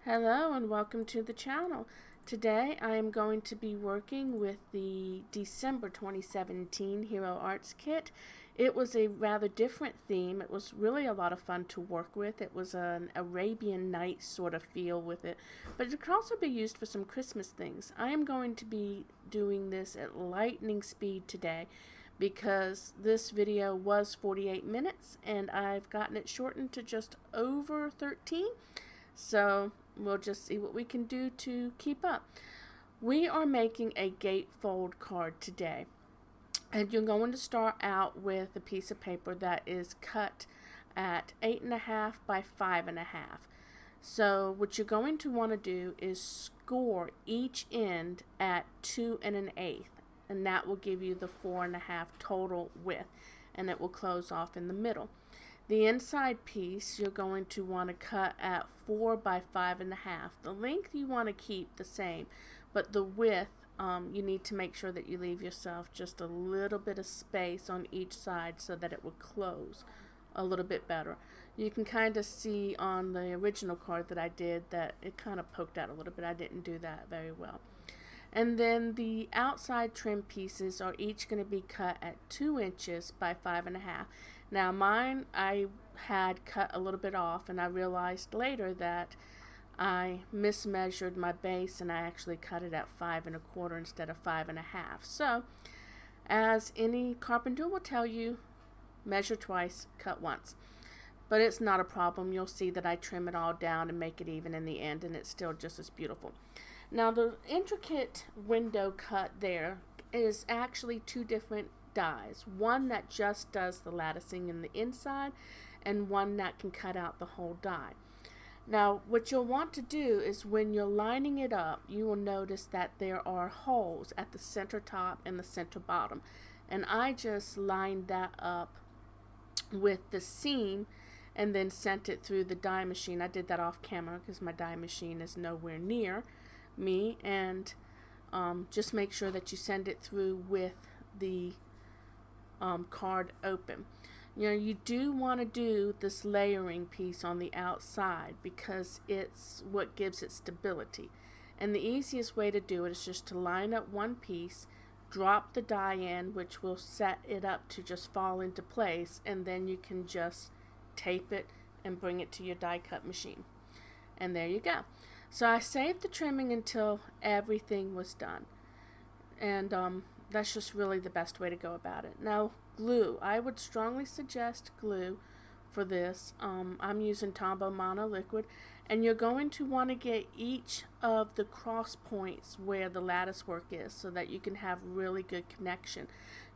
Hello and welcome to the channel. Today I am going to be working with the December 2017 Hero Arts Kit. It was a rather different theme. It was really a lot of fun to work with. It was an Arabian Nights sort of feel with it, but it could also be used for some Christmas things. I am going to be doing this at lightning speed today because this video was 48 minutes and I've gotten it shortened to just over 13. So we'll just see what we can do to keep up. We are making a gatefold card today. And you're going to start out with a piece of paper that is cut at 8.5 by 5.5. So what you're going to want to do is score each end at 2 1/8, and that will give you the 4.5 total width, and it will close off in the middle. The inside piece you're going to want to cut at 4 by 5.5. The length you want to keep the same, but the width you need to make sure that you leave yourself just a little bit of space on each side so that it will close a little bit better. You can kind of see on the original card that I did that it kind of poked out a little bit. I didn't do that very well. And then the outside trim pieces are each going to be cut at 2 inches by 5.5. Now mine I had cut a little bit off, and I realized later that I mismeasured my base and I actually cut it at 5 1/4 instead of 5.5. So as any carpenter will tell you, measure twice, cut once. But it's not a problem. You'll see that I trim it all down and make it even in the end, and it's still just as beautiful. Now the intricate window cut there is actually two different dies. One that just does the latticing in the inside, and one that can cut out the whole die. Now what you'll want to do is when you're lining it up, you will notice that there are holes at the center top and the center bottom, and I just lined that up with the seam and then sent it through the die machine. I did that off camera because my die machine is nowhere near me, and just make sure that you send it through with the card open. You know, you do want to do this layering piece on the outside because it's what gives it stability. And the easiest way to do it is just to line up one piece, drop the die in, which will set it up to just fall into place, and then you can just tape it and bring it to your die cut machine. And there you go. So I saved the trimming until everything was done. And that's just really the best way to go about it. Now, glue. I would strongly suggest glue for this. I'm using Tombow Mono Liquid, and you're going to want to get each of the cross points where the lattice work is so that you can have really good connection,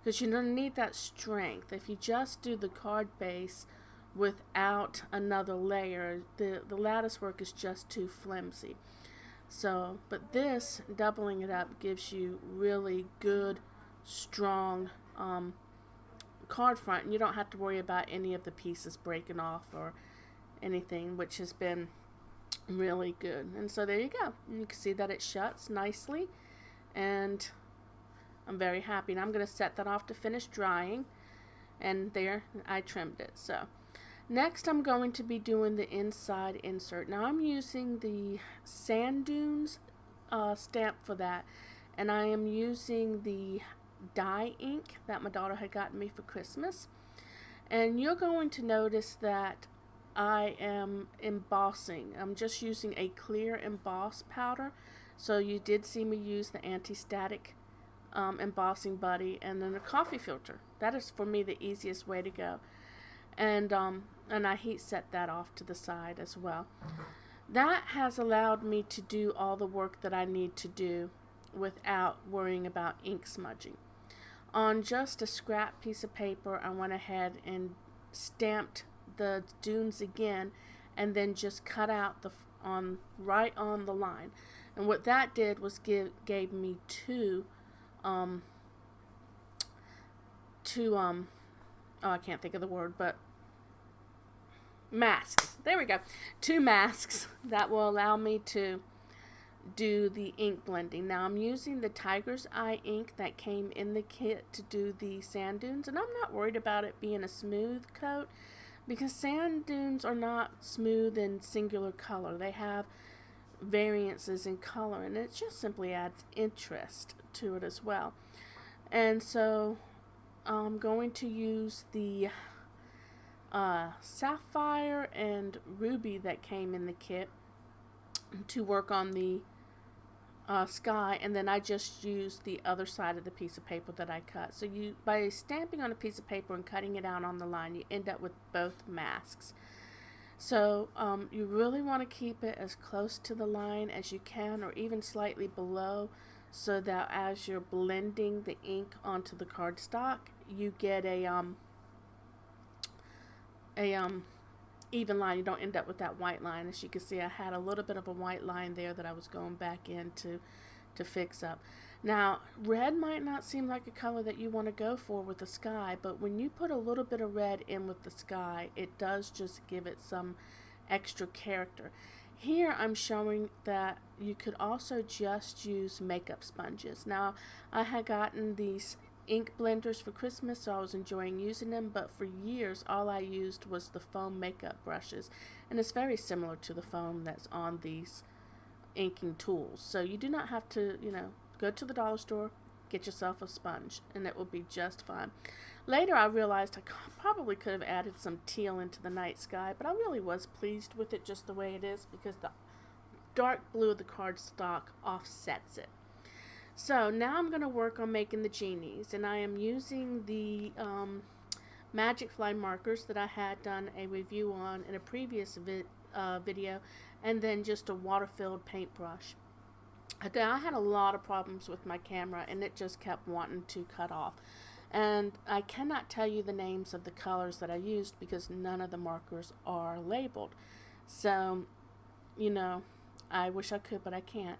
because you're going to need that strength. If you just do the card base without another layer, the lattice work is just too flimsy. So, but this, doubling it up, gives you really good, strong card front, and you don't have to worry about any of the pieces breaking off or anything, which has been really good. And so there you go. And you can see that it shuts nicely, and I'm very happy. And I'm going to set that off to finish drying, and there I trimmed it. So next I'm going to be doing the inside insert. Now I'm using the Sand Dunes stamp for that, and I am using the dye ink that my daughter had gotten me for Christmas. And you're going to notice that I am embossing. I'm just using a clear emboss powder. So you did see me use the anti-static embossing buddy, and then a coffee filter. That is for me the easiest way to go. And I heat set that off to the side as well. That has allowed me to do all the work that I need to do without worrying about ink smudging. On just a scrap piece of paper, I went ahead and stamped the dunes again, and then just cut out the right on the line. And what that did was gave me two oh, I can't think of the word, but masks. There we go. Two masks that will allow me to do the ink blending. Now I'm using the Tiger's Eye ink that came in the kit to do the sand dunes, and I'm not worried about it being a smooth coat because sand dunes are not smooth and singular color. They have variances in color, and it just simply adds interest to it as well. And so I'm going to use the sapphire and ruby that came in the kit to work on the sky, and then I just use the other side of the piece of paper that I cut. So you, by stamping on a piece of paper and cutting it out on the line, you end up with both masks. So you really want to keep it as close to the line as you can, or even slightly below, so that as you're blending the ink onto the cardstock, you get a even line. You don't end up with that white line. As you can see, I had a little bit of a white line there that I was going back in to fix up. Now, red might not seem like a color that you want to go for with the sky, but when you put a little bit of red in with the sky, it does just give it some extra character. Here I'm showing that you could also just use makeup sponges. Now, I had gotten these ink blenders for Christmas, so I was enjoying using them, but for years all I used was the foam makeup brushes, and it's very similar to the foam that's on these inking tools. So you do not have to, go to the dollar store, get yourself a sponge, and it will be just fine. Later I realized I probably could have added some teal into the night sky, but I really was pleased with it just the way it is, because the dark blue of the cardstock offsets it. So now I'm going to work on making the genies, and I am using the Magic Fly markers that I had done a review on in a previous video, and then just a water-filled paintbrush. I had a lot of problems with my camera, and it just kept wanting to cut off. And I cannot tell you the names of the colors that I used because none of the markers are labeled. So, I wish I could, but I can't.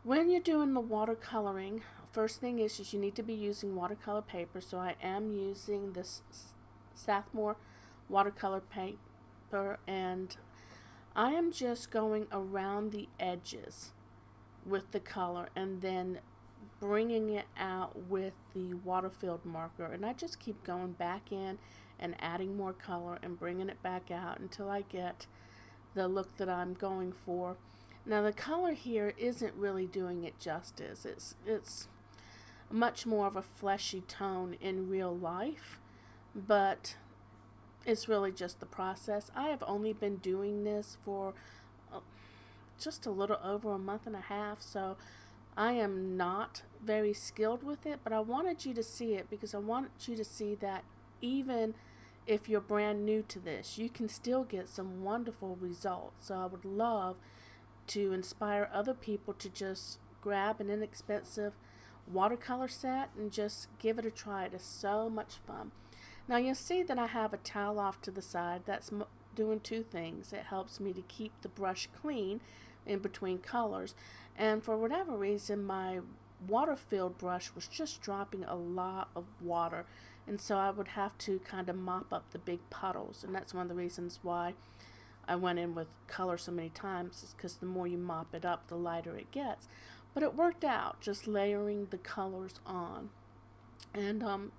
When you're doing the watercoloring, first thing is you need to be using watercolor paper. So I am using this Strathmore watercolor paper, and I am just going around the edges with the color and then bringing it out with the water-filled marker, and I just keep going back in and adding more color and bringing it back out until I get the look that I'm going for. Now the color here isn't really doing it justice. It's much more of a fleshy tone in real life, but it's really just the process. I have only been doing this for just a little over a month and a half, so I am not very skilled with it, but I wanted you to see it because I want you to see that even if you're brand new to this, you can still get some wonderful results. So I would love to inspire other people to just grab an inexpensive watercolor set and just give it a try. It is so much fun. Now you'll see that I have a towel off to the side. That's doing two things. It helps me to keep the brush clean in between colors, and for whatever reason my water-filled brush was just dropping a lot of water, and so I would have to kind of mop up the big puddles, and that's one of the reasons why I went in with color so many times, is because the more you mop it up, the lighter it gets. But it worked out, just layering the colors on. And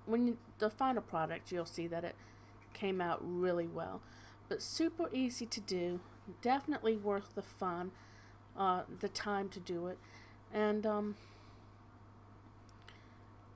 the final product, you'll see that it came out really well. But super easy to do, definitely worth the fun, the time to do it. And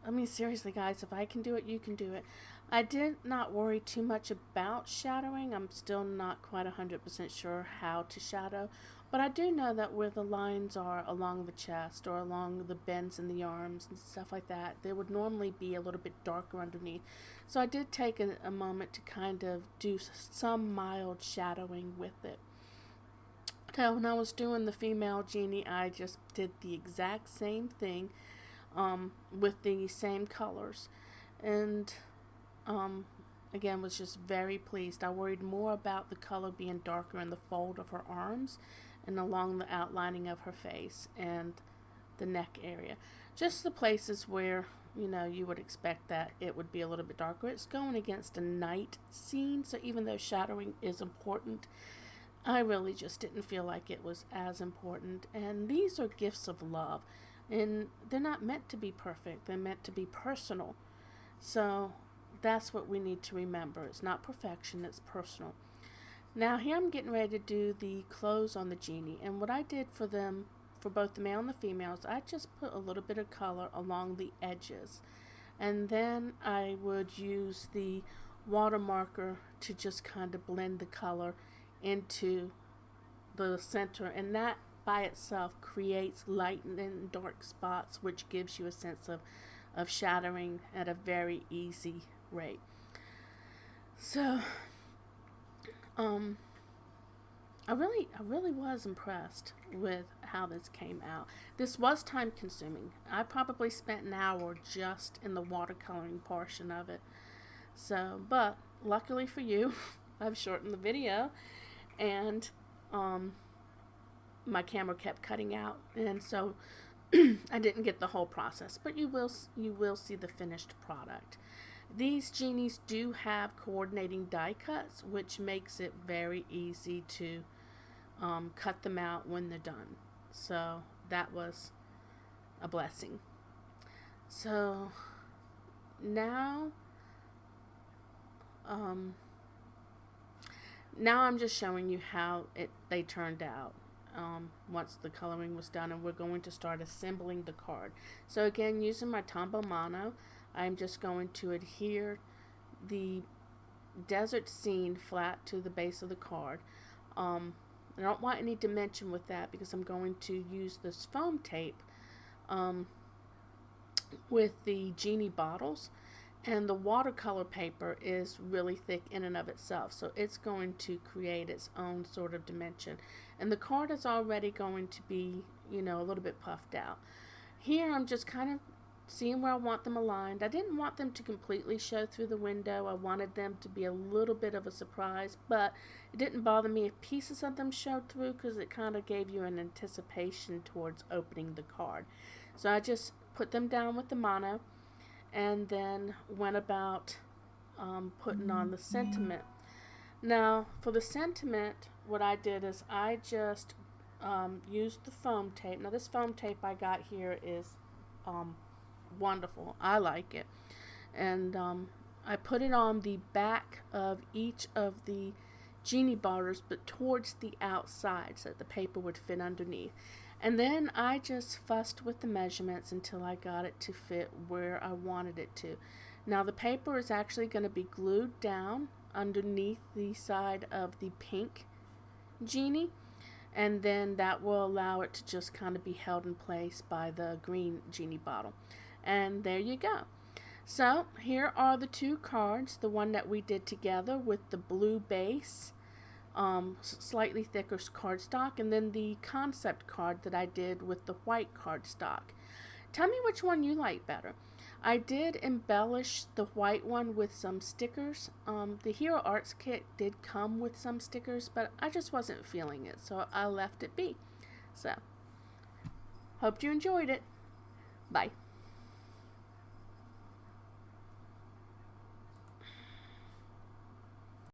I mean, seriously guys, if I can do it, you can do it. I did not worry too much about shadowing. I'm still not quite 100% sure how to shadow, but I do know that where the lines are along the chest or along the bends in the arms and stuff like that, they would normally be a little bit darker underneath. So I did take a moment to kind of do some mild shadowing with it. So when I was doing the female genie, I just did the exact same thing with the same colors, and again, was just very pleased. I worried more about the color being darker in the fold of her arms and along the outlining of her face and the neck area. Just the places where, you would expect that it would be a little bit darker. It's going against a night scene, so even though shadowing is important, I really just didn't feel like it was as important. And these are gifts of love, and they're not meant to be perfect. They're meant to be personal. So that's what we need to remember. It's not perfection, it's personal. Now here I'm getting ready to do the clothes on the genie, and what I did for them, for both the male and the females, I just put a little bit of color along the edges, and then I would use the water marker to just kind of blend the color into the center, and that by itself creates light and dark spots, which gives you a sense of shadowing at a very easy rate. So I really was impressed with how this came out. This was time consuming. I probably spent an hour just in the watercoloring portion of it. So, but luckily for you, I've shortened the video, and my camera kept cutting out, and so I didn't get the whole process, but you will see the finished product. These genies do have coordinating die cuts, which makes it very easy to cut them out when they're done. So that was a blessing. So now I'm just showing you how they turned out once the coloring was done, and we're going to start assembling the card. So again, using my Tombow Mono, I'm just going to adhere the desert scene flat to the base of the card. I don't want any dimension with that because I'm going to use this foam tape with the Genie bottles, and the watercolor paper is really thick in and of itself, so it's going to create its own sort of dimension, and the card is already going to be, you know, a little bit puffed out. Here I'm just kind of seeing where I want them aligned. I didn't want them to completely show through the window. I wanted them to be a little bit of a surprise, but it didn't bother me if pieces of them showed through because it kind of gave you an anticipation towards opening the card. So I just put them down with the mono, and then went about putting on the sentiment. Now for the sentiment, what I did is I just used the foam tape. Now this foam tape I got here is wonderful. I like it, and I put it on the back of each of the Genie bottles, but towards the outside so that the paper would fit underneath. And then I just fussed with the measurements until I got it to fit where I wanted it to. Now the paper is actually going to be glued down underneath the side of the pink Genie, and then that will allow it to just kind of be held in place by the green Genie bottle. And there you go. So here are the two cards, the one that we did together with the blue base, slightly thicker cardstock, and then the concept card that I did with the white cardstock. Tell me which one you like better. I did embellish the white one with some stickers. The Hero Arts kit did come with some stickers, but I just wasn't feeling it, so I left it be. So, hope you enjoyed it. Bye.